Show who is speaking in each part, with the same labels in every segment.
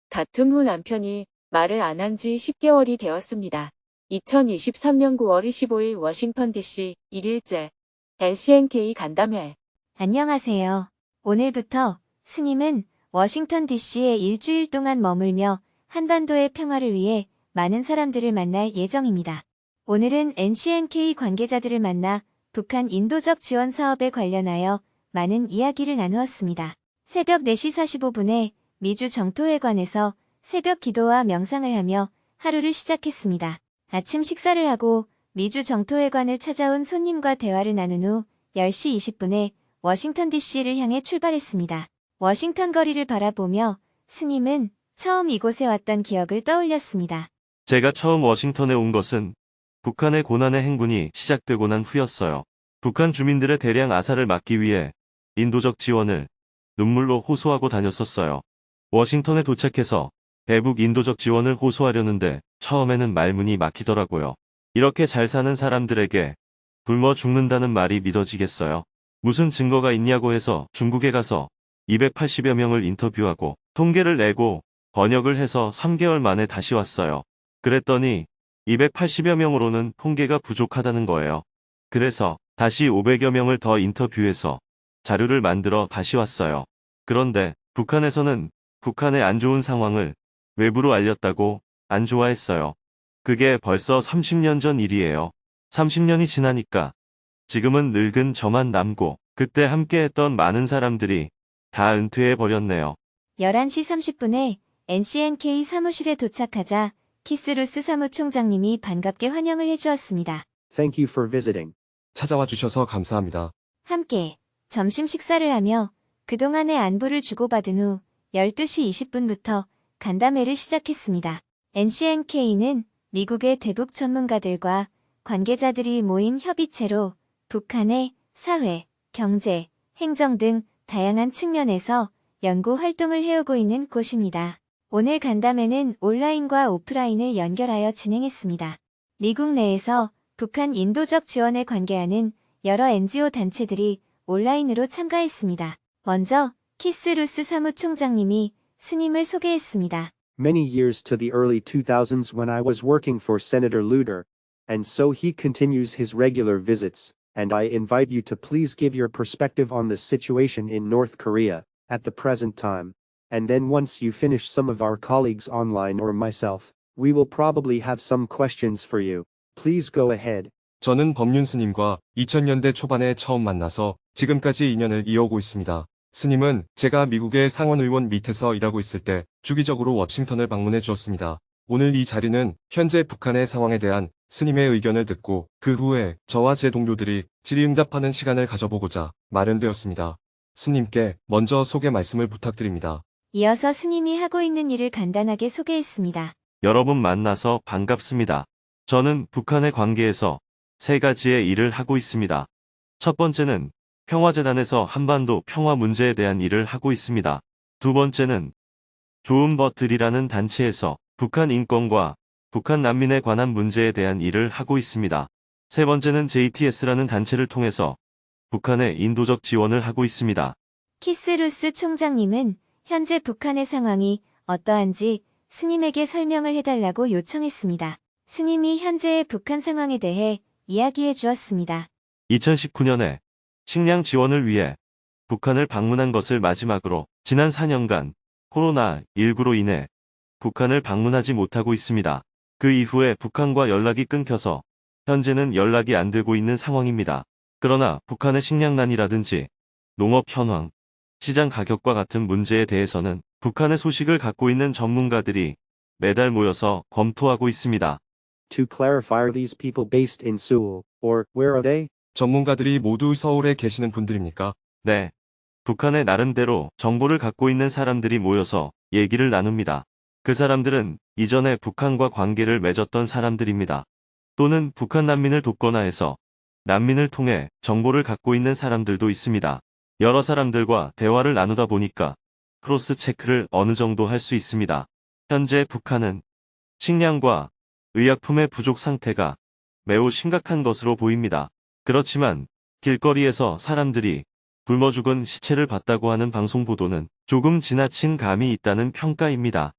Speaker 1: 다툼 후 남편이 말을 안 한 지 10개월이 되었습니다. 2023년 9월 25일 워싱턴 DC 1일째 NCNK 간담회.
Speaker 2: 안녕하세요. 오늘부터 스님은 워싱턴 DC에 일주일 동안 머물며 한반도의 평화를 위해 많은 사람들을 만날 예정입니다. 오늘은 NCNK 관계자들을 만나 북한 인도적 지원 사업에 관련하여 많은 이야기를 나누었습니다. 새벽 4시 45분에 미주 정토회관에서 새벽 기도와 명상을 하며 하루를 시작했습니다. 아침 식사를 하고 미주 정토회관을 찾아온 손님과 대화를 나눈 후 10시 20분에 워싱턴 DC를 향해 출발했습니다. 워싱턴 거리를 바라보며 스님은 처음 이곳에 왔던 기억을 떠올렸습니다.
Speaker 3: 제가 처음 워싱턴에 온 것은 북한의 고난의 행군이 시작되고 난 후였어요. 북한 주민들의 대량 아사를 막기 위해 인도적 지원을 눈물로 호소하고 다녔었어요. 워싱턴에 도착해서 대북 인도적 지원을 호소하려는데 처음에는 말문이 막히더라고요. 이렇게 잘 사는 사람들에게 굶어 죽는다는 말이 믿어지겠어요? 무슨 증거가 있냐고 해서 중국에 가서 280여 명을 인터뷰하고 통계를 내고 번역을 해서 3개월 만에 다시 왔어요. 그랬더니 280여 명으로는 통계가 부족하다는 거예요. 그래서 다시 500여 명을 더 인터뷰해서 자료를 만들어 다시 왔어요. 그런데 북한에서는 북한의 안 좋은 상황을 외부로 알렸다고 안 좋아했어요. 그게 벌써 30년 전 일이에요. 30년이 지나니까 지금은 늙은 저만 남고 그때 함께했던 많은 사람들이 다 은퇴해버렸네요.
Speaker 2: 11시 30분에 NCNK 사무실에 도착하자 키스루스 사무총장님이 반갑게 환영을 해주었습니다.
Speaker 4: Thank you for visiting.
Speaker 5: 찾아와 주셔서 감사합니다.
Speaker 2: 함께 점심 식사를 하며 그동안의 안부를 주고받은 후 12시 20분부터 간담회를 시작했습니다. NCNK는 미국의 대북 전문가들과 관계자들이 모인 협의체로 북한의 사회, 경제, 행정 등 다양한 측면에서 연구 활동을 해오고 있는 곳입니다. 오늘 간담회는 온라인과 오프라인을 연결하여 진행했습니다. 미국 내에서 북한 인도적 지원에 관계하는 여러 NGO 단체들이 온라인으로 참가했습니다. 먼저 키스루스 사무총장님이 스님을 소개했습니다.
Speaker 4: Many years to the early 2000s when I was working for Senator Luder, and so he continues his regular visits, and I invite you to please give your perspective on the situation in North Korea at the present time, and then once you finish some of our colleagues online or myself, we will probably have some questions for you. Please go ahead.
Speaker 5: 저는 법륜 스님과 2000년대 초반에 처음 만나서 지금까지 인연을 이어오고 있습니다. 스님은 제가 미국의 상원의원 밑에서 일하고 있을 때 주기적으로 워싱턴을 방문해 주었습니다. 오늘 이 자리는 현재 북한의 상황에 대한 스님의 의견을 듣고 그 후에 저와 제 동료들이 질의응답하는 시간을 가져보고자 마련되었습니다. 스님께 먼저 소개 말씀을 부탁드립니다.
Speaker 2: 이어서 스님이 하고 있는 일을 간단하게 소개했습니다.
Speaker 3: 여러분 만나서 반갑습니다. 저는 북한의 관계에서 3가지의 일을 하고 있습니다. 첫 번째는 평화재단에서 한반도 평화 문제에 대한 일을 하고 있습니다. 두 번째는 조은버틀이라는 단체에서 북한 인권과 북한 난민에 관한 문제에 대한 일을 하고 있습니다. 세 번째는 JTS라는 단체를 통해서 북한의 인도적 지원을 하고 있습니다.
Speaker 2: 키스루스 총장님은 현재 북한의 상황이 어떠한지 스님에게 설명을 해달라고 요청했습니다. 스님이 현재의 북한 상황에 대해 이야기해 주었습니다.
Speaker 3: 2019년에 식량 지원을 위해 북한을 방문한 것을 마지막으로 지난 4년간 코로나19로 인해 북한을 방문하지 못하고 있습니다. 그 이후에 북한과 연락이 끊겨서 현재는 연락이 안 되고 있는 상황입니다. 그러나 북한의 식량난이라든지 농업 현황, 시장 가격과 같은 문제에 대해서는 북한의 소식을 갖고 있는 전문가들이 매달 모여서 검토하고 있습니다.
Speaker 4: To clarify, are these people based in Seoul, or where are they?
Speaker 5: 전문가들이 모두 서울에 계시는 분들입니까?
Speaker 3: 네. 북한의 나름대로 정보를 갖고 있는 사람들이 모여서 얘기를 나눕니다. 그 사람들은 이전에 북한과 관계를 맺었던 사람들입니다. 또는 북한 난민을 돕거나 해서 난민을 통해 정보를 갖고 있는 사람들도 있습니다. 여러 사람들과 대화를 나누다 보니까 크로스 체크를 어느 정도 할 수 있습니다. 현재 북한은 식량과 의약품의 부족 상태가 매우 심각한 것으로 보입니다. 그렇지만 길거리에서 사람들이 굶어 죽은 시체를 봤다고 하는 방송 보도는 조금 지나친 감이 있다는 평가입니다.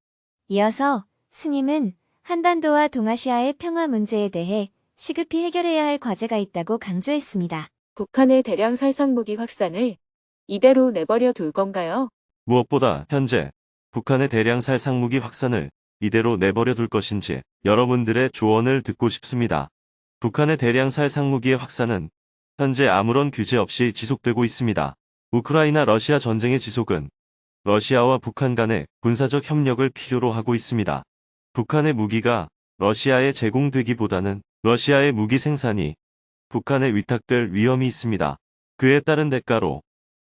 Speaker 2: 이어서 스님은 한반도와 동아시아의 평화 문제에 대해 시급히 해결해야 할 과제가 있다고 강조했습니다.
Speaker 1: 북한의 대량 살상무기 확산을 이대로 내버려 둘 건가요?
Speaker 3: 무엇보다 현재 북한의 대량 살상무기 확산을 이대로 내버려 둘 것인지 여러분들의 조언을 듣고 싶습니다. 북한의 대량 살상무기의 확산은 현재 아무런 규제 없이 지속되고 있습니다. 우크라이나 러시아 전쟁의 지속은 러시아와 북한 간의 군사적 협력을 필요로 하고 있습니다. 북한의 무기가 러시아에 제공되기보다는 러시아의 무기 생산이 북한에 위탁될 위험이 있습니다. 그에 따른 대가로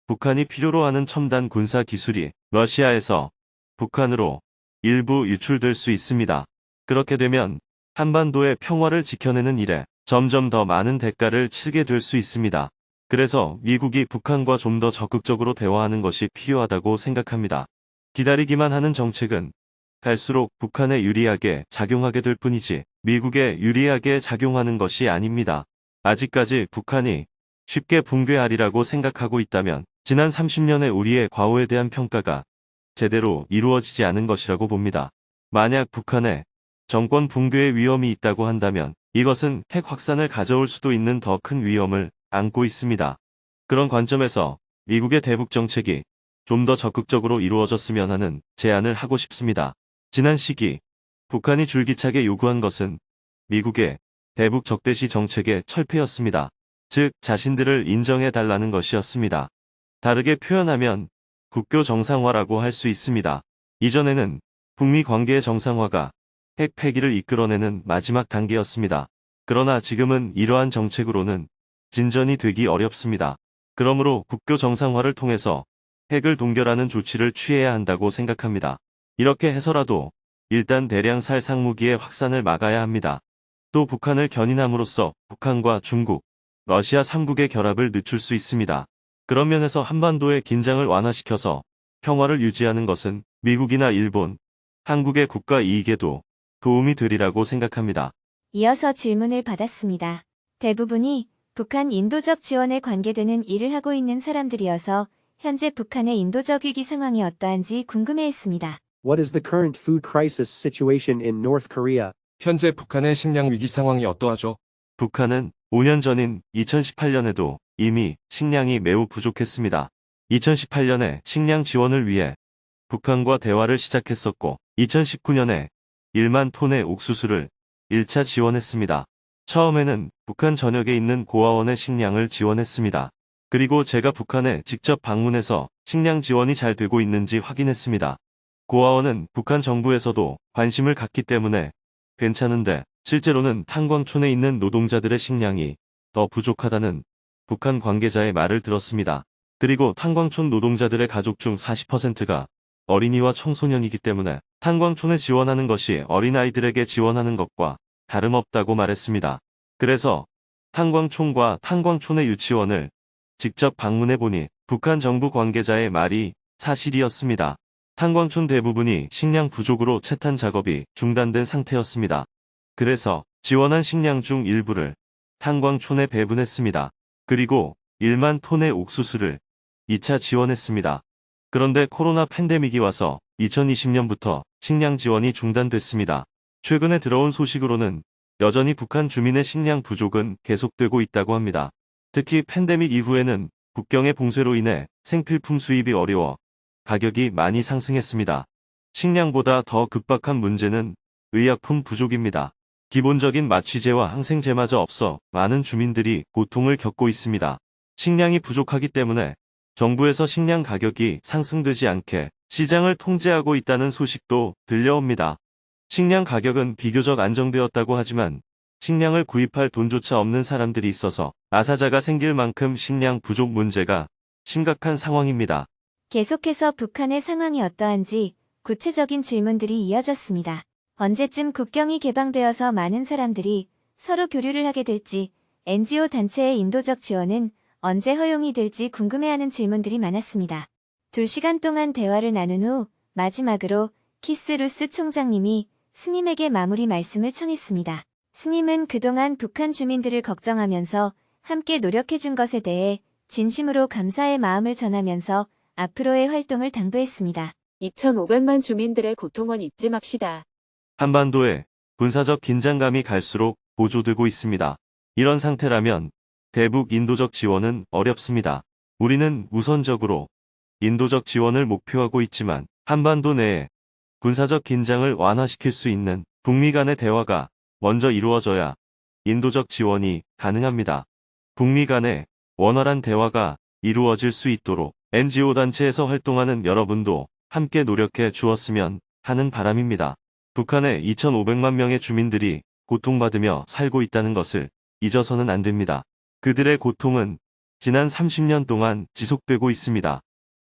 Speaker 3: 북한이 필요로 하는 첨단 군사 기술이 러시아에서 북한으로 일부 유출될 수 있습니다. 그렇게 되면 한반도의 평화를 지켜내는 일에 점점 더 많은 대가를 치르게 될 수 있습니다. 그래서 미국이 북한과 좀 더 적극적으로 대화하는 것이 필요하다고 생각합니다. 기다리기만 하는 정책은 갈수록 북한에 유리하게 작용하게 될 뿐이지 미국에 유리하게 작용하는 것이 아닙니다. 아직까지 북한이 쉽게 붕괴하리라고 생각하고 있다면 지난 30년의 우리의 과오에 대한 평가가 제대로 이루어지지 않은 것이라고 봅니다. 만약 북한에 정권 붕괴의 위험이 있다고 한다면 이것은 핵 확산을 가져올 수도 있는 더 큰 위험을 안고 있습니다. 그런 관점에서 미국의 대북 정책이 좀 더 적극적으로 이루어졌으면 하는 제안을 하고 싶습니다. 지난 시기 북한이 줄기차게 요구한 것은 미국의 대북 적대시 정책의 철폐였습니다. 즉 자신들을 인정해달라는 것이었습니다. 다르게 표현하면 국교 정상화라고 할 수 있습니다. 이전에는 북미 관계의 정상화가 핵 폐기를 이끌어내는 마지막 단계였습니다. 그러나 지금은 이러한 정책으로는 진전이 되기 어렵습니다. 그러므로 국교 정상화를 통해서 핵을 동결하는 조치를 취해야 한다고 생각합니다. 이렇게 해서라도 일단 대량 살상무기의 확산을 막아야 합니다. 또 북한을 견인함으로써 북한과 중국, 러시아 3국의 결합을 늦출 수 있습니다. 그런 면에서 한반도의 긴장을 완화시켜서 평화를 유지하는 것은 미국이나 일본, 한국의 국가 이익에도 도움이 되리라고 생각합니다.
Speaker 2: 이어서 질문을 받았습니다. 대부분이 북한 인도적 지원에 관계되는 일을 하고 있는 사람들이어서 현재 북한의 인도적 위기 상황이 어떠한지 궁금해했습니다.
Speaker 4: What is the current food crisis situation in North Korea?
Speaker 5: 현재 북한의 식량 위기 상황이 어떠하죠?
Speaker 3: 북한은 5년 전인 2018년에도 이미 식량이 매우 부족했습니다. 2018년에 식량 지원을 위해 북한과 대화를 시작했었고 2019년에 1만 톤의 옥수수를 1차 지원했습니다. 처음에는 북한 전역에 있는 고아원의 식량을 지원했습니다. 그리고 제가 북한에 직접 방문해서 식량 지원이 잘 되고 있는지 확인했습니다. 고아원은 북한 정부에서도 관심을 갖기 때문에 괜찮은데 실제로는 탄광촌에 있는 노동자들의 식량이 더 부족하다는 북한 관계자의 말을 들었습니다. 그리고 탄광촌 노동자들의 가족 중 40%가 어린이와 청소년이기 때문에 탄광촌에 지원하는 것이 어린아이들에게 지원하는 것과 다름없다고 말했습니다. 그래서 탄광촌과 탄광촌의 유치원을 직접 방문해보니 북한 정부 관계자의 말이 사실이었습니다. 탄광촌 대부분이 식량 부족으로 채탄 작업이 중단된 상태였습니다. 그래서 지원한 식량 중 일부를 탄광촌에 배분했습니다. 그리고 1만 톤의 옥수수를 2차 지원했습니다. 그런데 코로나 팬데믹이 와서 2020년부터 식량 지원이 중단됐습니다. 최근에 들어온 소식으로는 여전히 북한 주민의 식량 부족은 계속되고 있다고 합니다. 특히 팬데믹 이후에는 국경의 봉쇄로 인해 생필품 수입이 어려워 가격이 많이 상승했습니다. 식량보다 더 급박한 문제는 의약품 부족입니다. 기본적인 마취제와 항생제마저 없어 많은 주민들이 고통을 겪고 있습니다. 식량이 부족하기 때문에 정부에서 식량 가격이 상승되지 않게 시장을 통제하고 있다는 소식도 들려옵니다. 식량 가격은 비교적 안정되었다고 하지만 식량을 구입할 돈조차 없는 사람들이 있어서 아사자가 생길 만큼 식량 부족 문제가 심각한 상황입니다.
Speaker 2: 계속해서 북한의 상황이 어떠한지 구체적인 질문들이 이어졌습니다. 언제쯤 국경이 개방되어서 많은 사람들이 서로 교류를 하게 될지, NGO 단체의 인도적 지원은 언제 허용이 될지 궁금해하는 질문들이 많았습니다. 2시간 동안 대화를 나눈 후 마지막으로 키스루스 총장님이 스님에게 마무리 말씀을 청했습니다. 스님은 그동안 북한 주민들을 걱정하면서 함께 노력해준 것에 대해 진심으로 감사의 마음을 전하면서 앞으로의 활동을 당부했습니다.
Speaker 1: 2,500만 주민들의 고통은 잊지 맙시다.
Speaker 3: 한반도에 군사적 긴장감이 갈수록 고조되고 있습니다. 이런 상태라면 대북 인도적 지원은 어렵습니다. 우리는 우선적으로 인도적 지원을 목표하고 있지만 한반도 내에 군사적 긴장을 완화시킬 수 있는 북미 간의 대화가 먼저 이루어져야 인도적 지원이 가능합니다. 북미 간의 원활한 대화가 이루어질 수 있도록 NGO 단체에서 활동하는 여러분도 함께 노력해 주었으면 하는 바람입니다. 북한의 2,500만 명의 주민들이 고통받으며 살고 있다는 것을 잊어서는 안 됩니다. 그들의 고통은 지난 30년 동안 지속되고 있습니다.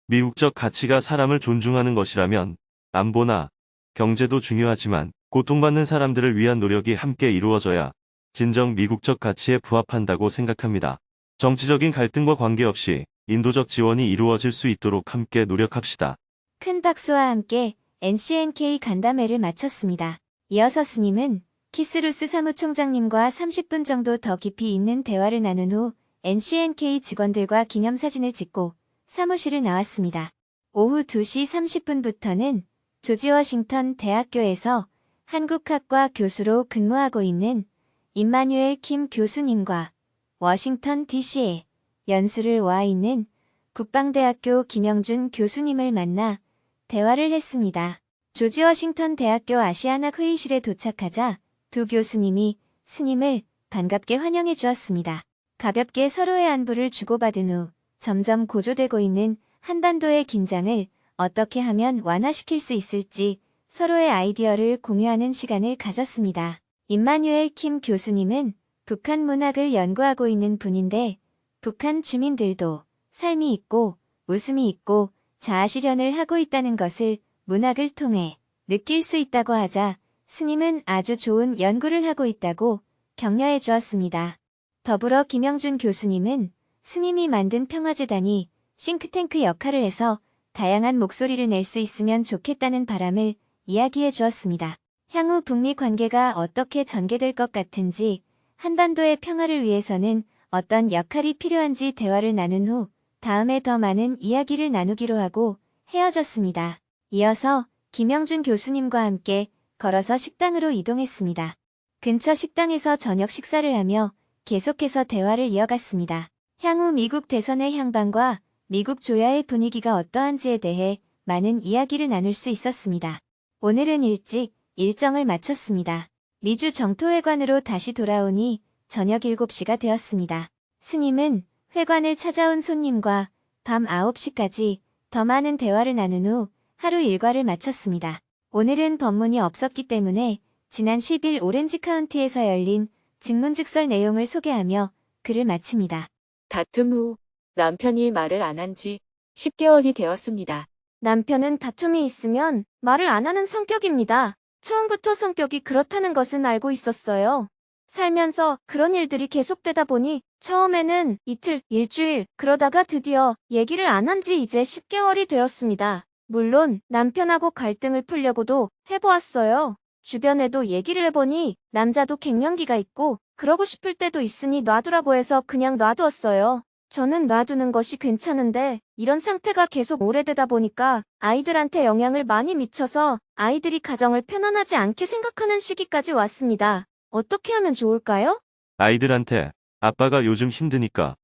Speaker 3: 미국적 가치가 사람을 존중하는 것이라면 안보나 경제도 중요하지만 고통받는 사람들을 위한 노력이 함께 이루어져야 진정 미국적 가치에 부합한다고 생각합니다. 정치적인 갈등과 관계없이 인도적 지원이 이루어질 수 있도록 함께 노력합시다.
Speaker 2: 큰 박수와 함께 NCNK 간담회를 마쳤습니다. 이어서 스님은 키스루스 사무총장님과 30분 정도 더 깊이 있는 대화를 나눈 후 NCNK 직원들과 기념사진을 찍고 사무실을 나왔습니다. 오후 2시 30분부터는 조지 워싱턴 대학교에서 한국학과 교수로 근무하고 있는 임마뉴엘 킴 교수님과 워싱턴 DC에 연수를 와 있는 국방대학교 김영준 교수님을 만나 대화를 했습니다. 조지 워싱턴 대학교 아시아나 회의실에 도착하자 두 교수님이 스님을 반갑게 환영해 주었습니다. 가볍게 서로의 안부를 주고받은 후 점점 고조되고 있는 한반도의 긴장을 어떻게 하면 완화시킬 수 있을지 서로의 아이디어를 공유하는 시간을 가졌습니다. 임마뉴엘 킴 교수님은 북한 문학을 연구하고 있는 분인데 북한 주민들도 삶이 있고 웃음이 있고 자아실현을 하고 있다는 것을 문학을 통해 느낄 수 있다고 하자 스님은 아주 좋은 연구를 하고 있다고 격려해 주었습니다. 더불어 김영준 교수님은 스님이 만든 평화재단이 싱크탱크 역할을 해서 다양한 목소리를 낼 수 있으면 좋겠다는 바람을 이야기해 주었습니다. 향후 북미 관계가 어떻게 전개될 것 같은지, 한반도의 평화를 위해서는 어떤 역할이 필요한지 대화를 나눈 후 다음에 더 많은 이야기를 나누기로 하고 헤어졌습니다. 이어서 김영준 교수님과 함께 걸어서 식당으로 이동했습니다. 근처 식당에서 저녁 식사를 하며 계속해서 대화를 이어갔습니다. 향후 미국 대선의 향방과 미국 조야의 분위기가 어떠한지에 대해 많은 이야기를 나눌 수 있었습니다. 오늘은 일찍 일정을 마쳤습니다. 미주 정토회관으로 다시 돌아오니 저녁 7시가 되었습니다. 스님은 회관을 찾아온 손님과 밤 9시까지 더 많은 대화를 나눈 후 하루 일과를 마쳤습니다. 오늘은 법문이 없었기 때문에 지난 10일 오렌지 카운티에서 열린 직문직설 내용을 소개하며 글을 마칩니다.
Speaker 1: 다툼 후 남편이 말을 안 한 지 10개월이 되었습니다.
Speaker 2: 남편은 다툼이 있으면 말을 안 하는 성격입니다. 처음부터 성격이 그렇다는 것은 알고 있었어요. 살면서 그런 일들이 계속되다 보니 처음에는 이틀, 일주일, 그러다가 드디어 얘기를 안 한 지 이제 10개월이 되었습니다. 물론 남편하고 갈등을 풀려고도 해보았어요. 주변에도 얘기를 해보니 남자도 갱년기가 있고 그러고 싶을 때도 있으니 놔두라고 해서 그냥 놔두었어요. 저는 놔두는 것이 괜찮은데 이런 상태가 계속 오래되다 보니까 아이들한테 영향을 많이 미쳐서 아이들이 가정을 편안하지 않게 생각하는 시기까지 왔습니다. 어떻게 하면 좋을까요?
Speaker 3: 아이들한테 아빠가 요즘 힘드니까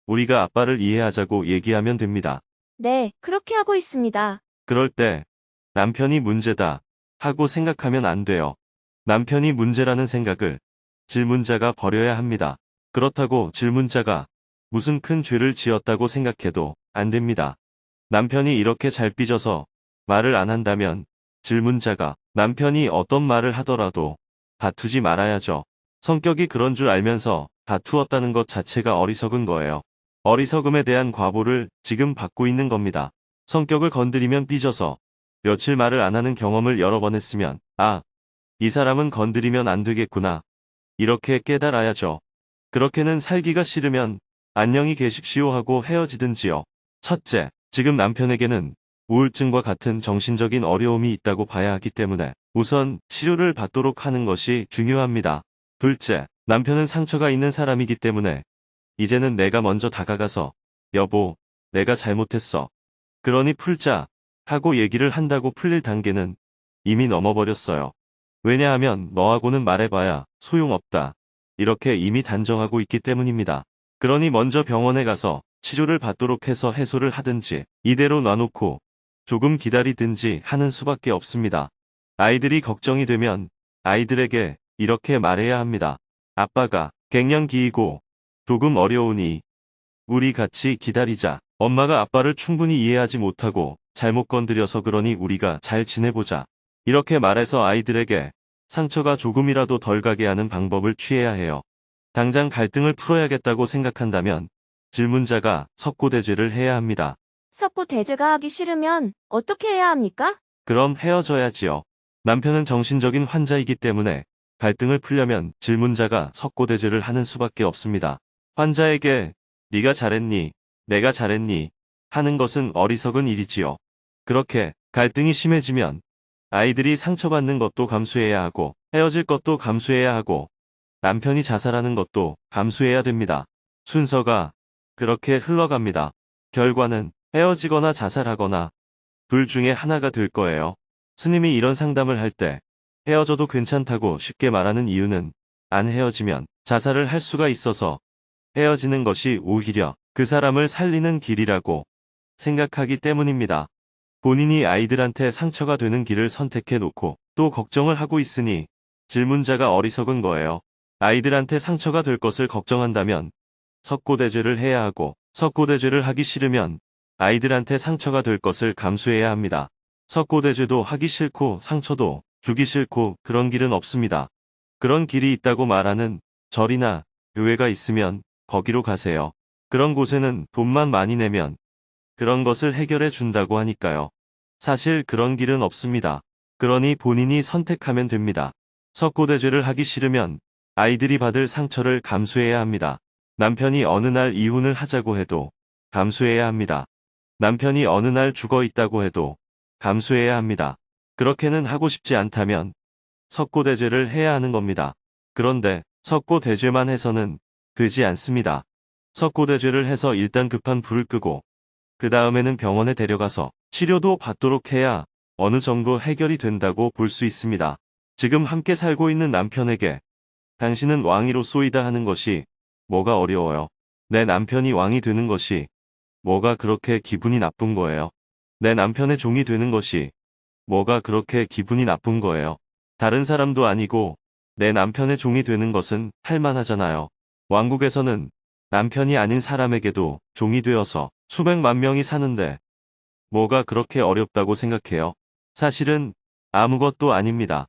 Speaker 3: 우리가 아빠를 이해하자고 얘기하면 됩니다.
Speaker 2: 네, 그렇게 하고 있습니다.
Speaker 3: 그럴 때 남편이 문제다 하고 생각하면 안 돼요. 남편이 문제라는 생각을 질문자가 버려야 합니다. 그렇다고 질문자가 무슨 큰 죄를 지었다고 생각해도 안 됩니다. 남편이 이렇게 잘 삐져서 말을 안 한다면 질문자가 남편이 어떤 말을 하더라도 다투지 말아야죠. 성격이 그런 줄 알면서 다투었다는 것 자체가 어리석은 거예요. 어리석음에 대한 과보를 지금 받고 있는 겁니다. 성격을 건드리면 삐져서 며칠 말을 안 하는 경험을 여러 번 했으면 이 사람은 건드리면 안 되겠구나. 이렇게 깨달아야죠. 그렇게는 살기가 싫으면 안녕히 계십시오 하고 헤어지든지요. 첫째, 지금 남편에게는 우울증과 같은 정신적인 어려움이 있다고 봐야 하기 때문에 우선 치료를 받도록 하는 것이 중요합니다. 둘째, 남편은 상처가 있는 사람이기 때문에 이제는 내가 먼저 다가가서 여보, 내가 잘못했어. 그러니 풀자 하고 얘기를 한다고 풀릴 단계는 이미 넘어버렸어요. 왜냐하면 너하고는 말해봐야 소용없다. 이렇게 이미 단정하고 있기 때문입니다. 그러니 먼저 병원에 가서 치료를 받도록 해서 해소를 하든지 이대로 놔놓고 조금 기다리든지 하는 수밖에 없습니다. 아이들이 걱정이 되면 아이들에게 이렇게 말해야 합니다. 아빠가 갱년기이고 조금 어려우니 우리 같이 기다리자. 엄마가 아빠를 충분히 이해하지 못하고 잘못 건드려서 그러니 우리가 잘 지내보자. 이렇게 말해서 아이들에게 상처가 조금이라도 덜 가게 하는 방법을 취해야 해요. 당장 갈등을 풀어야겠다고 생각한다면 질문자가 석고대죄를 해야 합니다.
Speaker 2: 석고 대죄가 하기 싫으면 어떻게 해야 합니까?
Speaker 3: 그럼 헤어져야지요. 남편은 정신적인 환자이기 때문에 갈등을 풀려면 질문자가 석고대죄를 하는 수밖에 없습니다. 환자에게 네가 잘했니? 내가 잘했니? 하는 것은 어리석은 일이지요. 그렇게 갈등이 심해지면 아이들이 상처받는 것도 감수해야 하고 헤어질 것도 감수해야 하고 남편이 자살하는 것도 감수해야 됩니다. 순서가 그렇게 흘러갑니다. 결과는 헤어지거나 자살하거나 둘 중에 하나가 될 거예요. 스님이 이런 상담을 할 때 헤어져도 괜찮다고 쉽게 말하는 이유는 안 헤어지면 자살을 할 수가 있어서 헤어지는 것이 오히려 그 사람을 살리는 길이라고 생각하기 때문입니다. 본인이 아이들한테 상처가 되는 길을 선택해 놓고 또 걱정을 하고 있으니 질문자가 어리석은 거예요. 아이들한테 상처가 될 것을 걱정한다면 석고대죄를 해야 하고 석고대죄를 하기 싫으면 아이들한테 상처가 될 것을 감수해야 합니다. 석고대죄도 하기 싫고 상처도 주기 싫고 그런 길은 없습니다. 그런 길이 있다고 말하는 절이나 교회가 있으면 거기로 가세요. 그런 곳에는 돈만 많이 내면 그런 것을 해결해 준다고 하니까요. 사실 그런 길은 없습니다. 그러니 본인이 선택하면 됩니다. 석고대죄를 하기 싫으면 아이들이 받을 상처를 감수해야 합니다. 남편이 어느 날 이혼을 하자고 해도 감수해야 합니다. 남편이 어느 날 죽어 있다고 해도 감수해야 합니다. 그렇게는 하고 싶지 않다면 석고대죄를 해야 하는 겁니다. 그런데 석고대죄만 해서는 되지 않습니다. 석고대죄를 해서 일단 급한 불을 끄고 그 다음에는 병원에 데려가서 치료도 받도록 해야 어느 정도 해결이 된다고 볼 수 있습니다. 지금 함께 살고 있는 남편에게 당신은 왕이로 쏘이다 하는 것이 뭐가 어려워요? 내 남편이 왕이 되는 것이 뭐가 그렇게 기분이 나쁜 거예요? 내 남편의 종이 되는 것이 뭐가 그렇게 기분이 나쁜 거예요? 다른 사람도 아니고 내 남편의 종이 되는 것은 할만하잖아요. 왕국에서는 남편이 아닌 사람에게도 종이 되어서 수백만 명이 사는데 뭐가 그렇게 어렵다고 생각해요? 사실은 아무것도 아닙니다.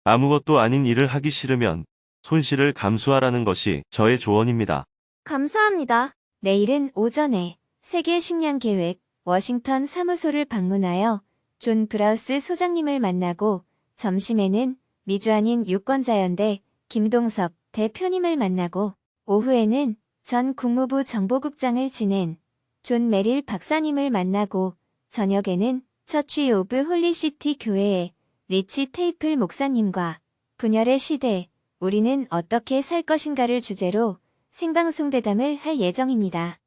Speaker 3: 아무것도 아닌 일을 하기 싫으면 손실을 감수하라는 것이 저의 조언입니다.
Speaker 2: 감사합니다. 내일은 오전에 세계 식량 계획 워싱턴 사무소를 방문하여 존 브라우스 소장님을 만나고 점심에는 미주한인 유권자연대 김동석 대표님을 만나고 오후에는 전 국무부 정보국장을 지낸 존 메릴 박사님을 만나고 저녁에는 처치 오브 홀리시티 교회의 리치 테이플 목사님과 분열의 시대, 우리는 어떻게 살 것인가를 주제로 생방송 대담을 할 예정입니다.